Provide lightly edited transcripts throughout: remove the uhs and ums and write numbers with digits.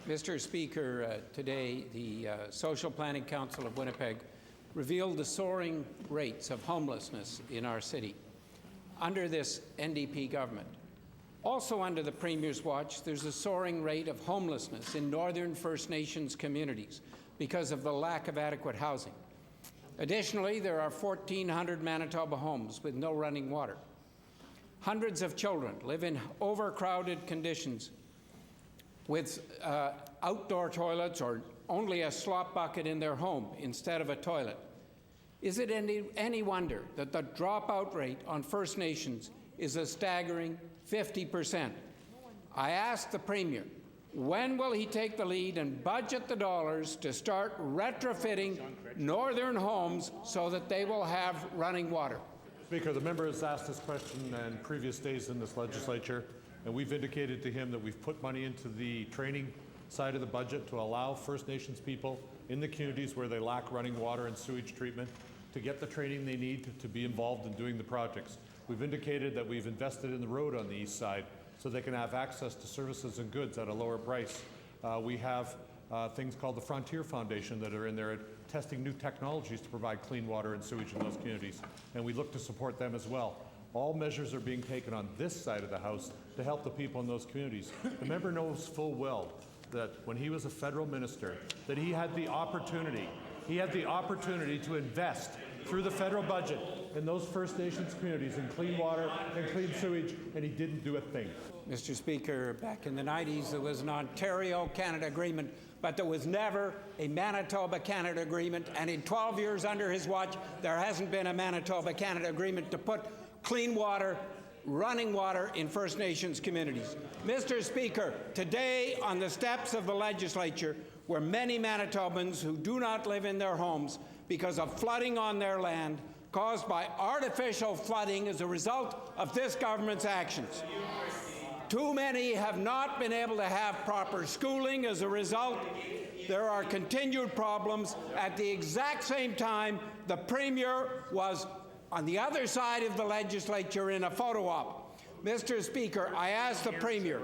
Mr. Speaker, today the Social Planning Council of Winnipeg revealed the soaring rates of homelessness in our city under this NDP government. Also under the Premier's watch, there's a soaring rate of homelessness in Northern First Nations communities because of the lack of adequate housing. Additionally, there are 1,400 Manitoba homes with no running water. Hundreds of children live in overcrowded conditions with outdoor toilets or only a slop bucket in their home instead of a toilet. Is it any wonder that the dropout rate on First Nations is a staggering 50%? I ask the Premier, when will he take the lead and budget the dollars to start retrofitting northern homes so that they will have running water? Speaker, the member has asked this question in previous days in this legislature, and we've indicated to him that we've put money into the training side of the budget to allow First Nations people in the communities where they lack running water and sewage treatment to get the training they need to be involved in doing the projects. We've indicated that we've invested in the road on the east side so they can have access to services and goods at a lower price. We have things called the Frontier Foundation that are in there testing new technologies to provide clean water and sewage in those communities, and we look to support them as well. All measures are being taken on this side of the House to help the people in those communities. The member knows full well that when he was a federal minister, that he had the opportunity to invest through the federal budget in those First Nations communities in clean water and clean sewage, and he didn't do a thing. Mr. Speaker, back in the 90s, there was an Ontario-Canada agreement, but there was never a Manitoba-Canada agreement, and in 12 years under his watch, there hasn't been a Manitoba-Canada agreement to put clean water, running water in First Nations communities. Mr. Speaker, today on the steps of the legislature were many Manitobans who do not live in their homes because of flooding on their land caused by artificial flooding as a result of this government's actions. Too many have not been able to have proper schooling as a result. There are continued problems. At the exact same time, the Premier was on the other side of the legislature in a photo op. Mr. Speaker, I ask the Premier,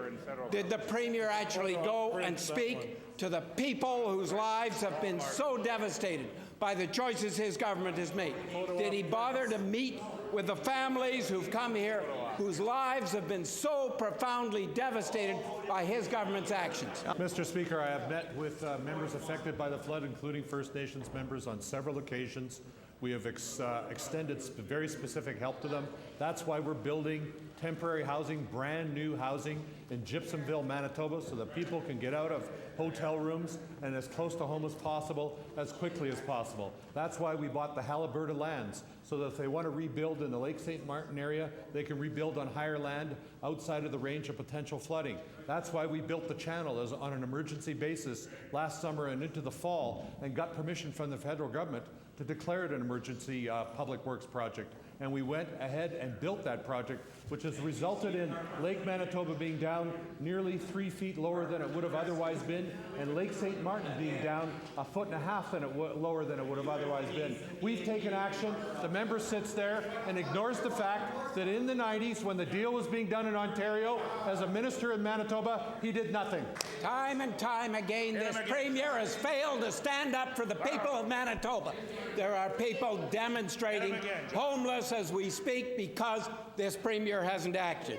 did the Premier actually go and speak to the people whose lives have been so devastated by the choices his government has made? Did he bother to meet with the families who've come here, whose lives have been so profoundly devastated by his government's actions? Mr. Speaker, I have met with members affected by the flood, including First Nations members, on several occasions. We have extended very specific help to them. That's why we're building temporary housing, brand new housing in Gypsumville, Manitoba, so that people can get out of hotel rooms and as close to home as possible, as quickly as possible. That's why we bought the Haliburton lands, so that if they want to rebuild in the Lake St. Martin area, they can rebuild on higher land outside of the range of potential flooding. That's why we built the channel on an emergency basis last summer and into the fall, and got permission from the federal government to declare it an emergency public works project. And we went ahead and built that project, which has resulted in Lake Manitoba being down nearly 3 feet lower than it would have otherwise been, and Lake St. Martin being down 1.5 feet lower than it would have otherwise been. We've taken action. The member sits there and ignores the fact that in the 90s, when the deal was being done in Ontario, as a minister in Manitoba, he did nothing. Time and time again, this Premier has failed to stand up for the people of Manitoba. There are people demonstrating homeless as we speak because this Premier hasn't acted.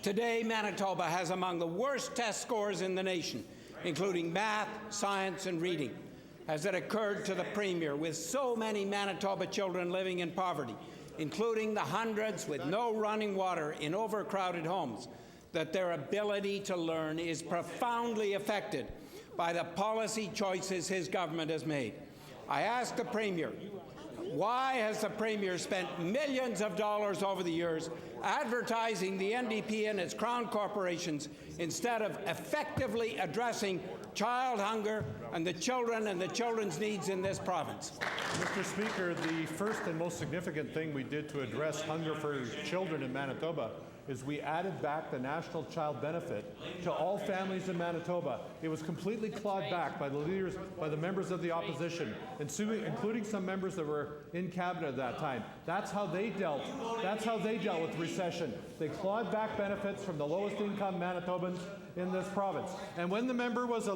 Today, Manitoba has among the worst test scores in the nation, including math, science, and reading. Has it occurred to the Premier, with so many Manitoba children living in poverty, including the hundreds with no running water in overcrowded homes, that their ability to learn is profoundly affected by the policy choices his government has made? I ask the Premier, why has the Premier spent millions of dollars over the years advertising the NDP and its Crown corporations instead of effectively addressing child hunger and the children's needs in this province? Mr. Speaker, the first and most significant thing we did to address hunger for children in Manitoba is we added back the National Child Benefit to all families in Manitoba. It was completely clawed back by the members of the opposition, including some members that were in cabinet at that time. That's how they dealt with recession. They clawed back benefits from the lowest income Manitobans in this province. And when the member was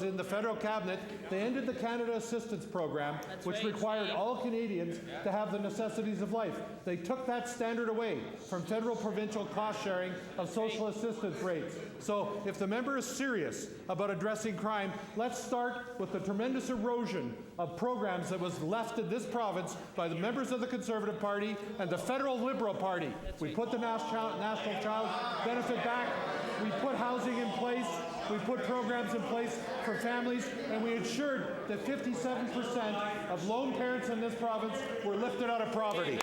in the federal cabinet, they ended the Canada Assistance Program, which required all Canadians to have the necessities of life. They took that standard away from federal provincial cost sharing of social assistance rates. So if the member is serious about addressing crime, let's start with the tremendous erosion of programs that was left in this province by the members of the Conservative Party and the federal Liberal Party. We put the National Child Benefit back, we put housing in place, we put programs in place for families, and we ensured that 57% of lone parents in this province were lifted out of poverty.